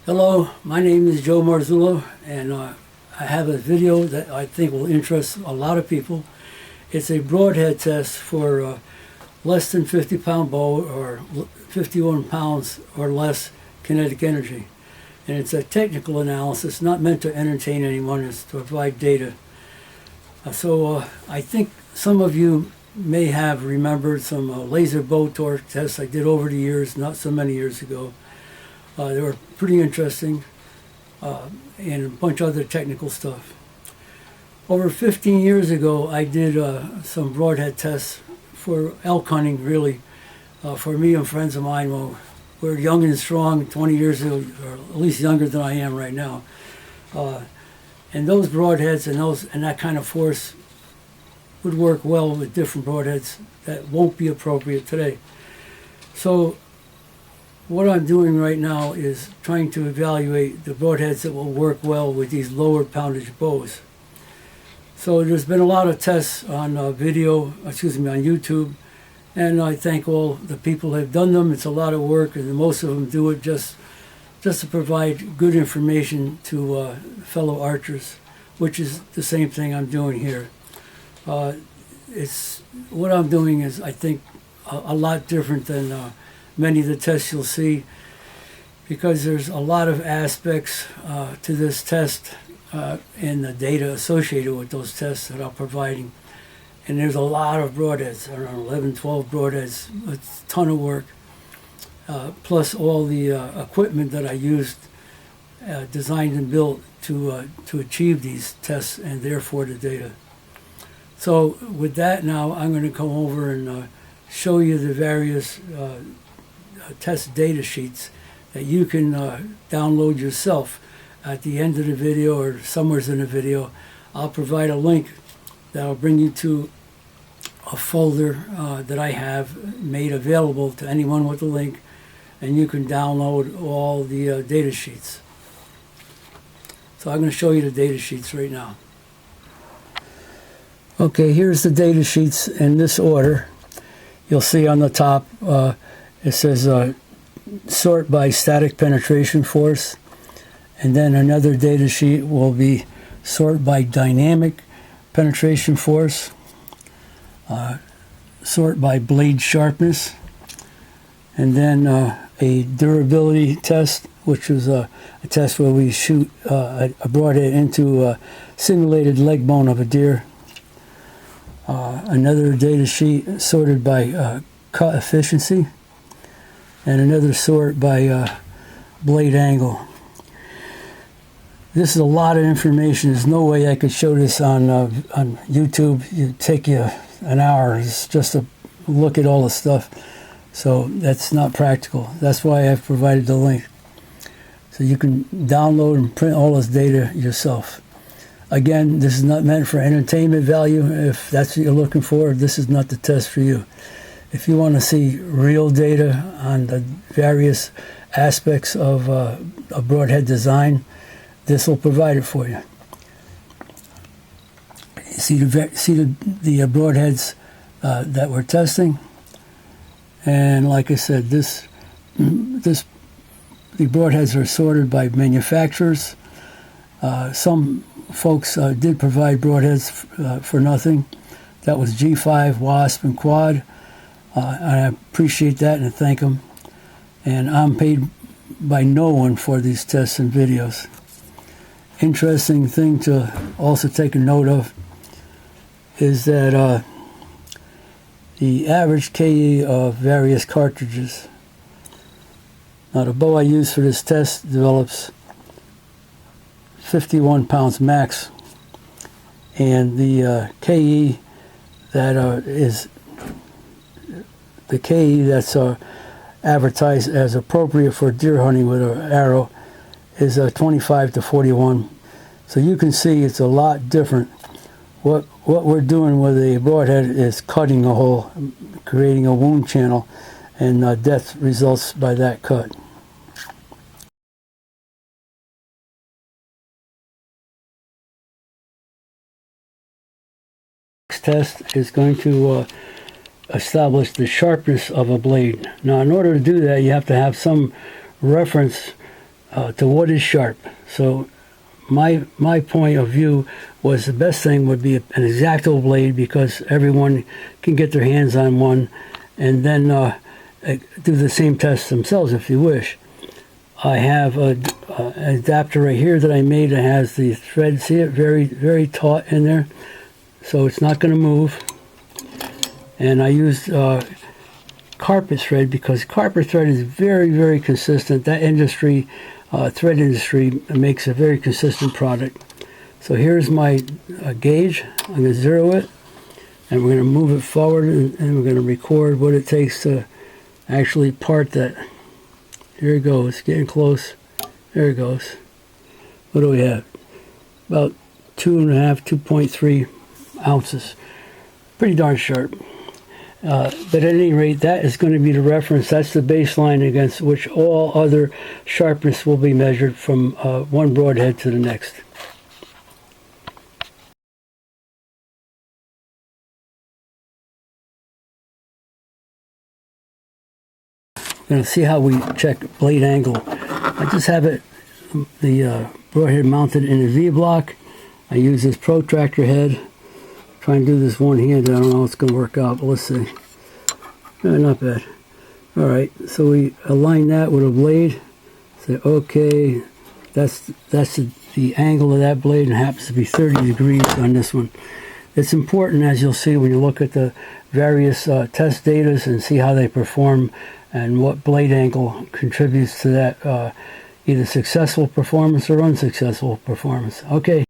Hello, my name is Joe Marzullo, and I have a video that I think will interest a lot of people. It's a broadhead test for less than 50-pound bow or 51 pounds or less kinetic energy. And it's a technical analysis, not meant to entertain anyone, it's to provide data. I think some of you may have remembered some laser bow torque tests I did over the years, not so many years ago. They were pretty interesting, and a bunch of other technical stuff. Over 15 years ago, I did some broadhead tests for elk hunting, really, for me and friends of mine when we were young and strong 20 years ago, or at least younger than I am right now. And those broadheads and that kind of force would work well with different broadheads that won't be appropriate today. So what I'm doing right now is trying to evaluate the broadheads that will work well with these lower poundage bows. So there's been a lot of tests on on YouTube, and I thank all the people who have done them. It's a lot of work, and most of them do it just to provide good information to fellow archers, which is the same thing I'm doing here. What I'm doing is, I think, a lot different than many of the tests you'll see, because there's a lot of aspects to this test and the data associated with those tests that I'm providing. And there's a lot of broadheads, around 11, 12 broadheads, a ton of work, plus all the equipment that I used, designed and built to achieve these tests and therefore the data. So with that now, I'm going to come over and show you the various test data sheets that you can download yourself. At the end of the video or somewhere in the video, I'll provide a link that'll bring you to a folder that I have made available to anyone with a link, and you can download all the data sheets. So I'm going to show you the data sheets right now. Okay, here's the data sheets in this order. You'll see on the top it says sort by static penetration force, and then another data sheet will be sort by dynamic penetration force, sort by blade sharpness, and then a durability test, which is a test where we shoot a broadhead into a simulated leg bone of a deer. Another data sheet sorted by cut efficiency, and another sort by blade angle. This is a lot of information. There's no way I could show this on YouTube. It'd take you an hour just to look at all the stuff. So that's not practical. That's why I've provided the link. So you can download and print all this data yourself. Again, this is not meant for entertainment value. If that's what you're looking for, this is not the test for you. If you want to see real data on the various aspects of a broadhead design, this will provide it for you. See the broadheads that we're testing, and like I said, the broadheads are sorted by manufacturers. Some folks did provide broadheads for nothing. That was G5, Wasp, and Quad. I appreciate that and thank them. And I'm paid by no one for these tests and videos. Interesting thing to also take a note of is that the average KE of various cartridges. Now the bow I use for this test develops 51 pounds max, and the KE that is the KE that's advertised as appropriate for deer hunting with an arrow is 25 to 41. So you can see it's a lot different. What we're doing with a broadhead is cutting a hole, creating a wound channel, and death results by that cut. Next test is going to establish the sharpness of a blade. Now, in order to do that, you have to have some reference to what is sharp. So my point of view was the best thing would be an X-Acto blade, because everyone can get their hands on one, and then do the same test themselves if you wish. I have an adapter right here that I made that has the thread, see it, very taut in there, so it's not going to move. And I used carpet thread, because carpet thread is very consistent. That industry, thread industry, makes a very consistent product. So here's my gauge. I'm going to zero it, and we're going to move it forward, and we're going to record what it takes to actually part that. Here it goes, getting close. There it goes. What do we have? About 2.3 ounces. Pretty darn sharp. But at any rate, that is going to be the reference. That's the baseline against which all other sharpness will be measured from one broadhead to the next. We're going to see how we check blade angle. I just have it, the broadhead mounted in a V-block. I use this protractor head. Try and do this one-handed. I don't know how it's going to work out, but let's see. Not bad. All right, so we align that with a blade. Say, okay, that's the angle of that blade, and it happens to be 30 degrees on this one. It's important, as you'll see when you look at the various test data and see how they perform and what blade angle contributes to that either successful performance or unsuccessful performance. Okay.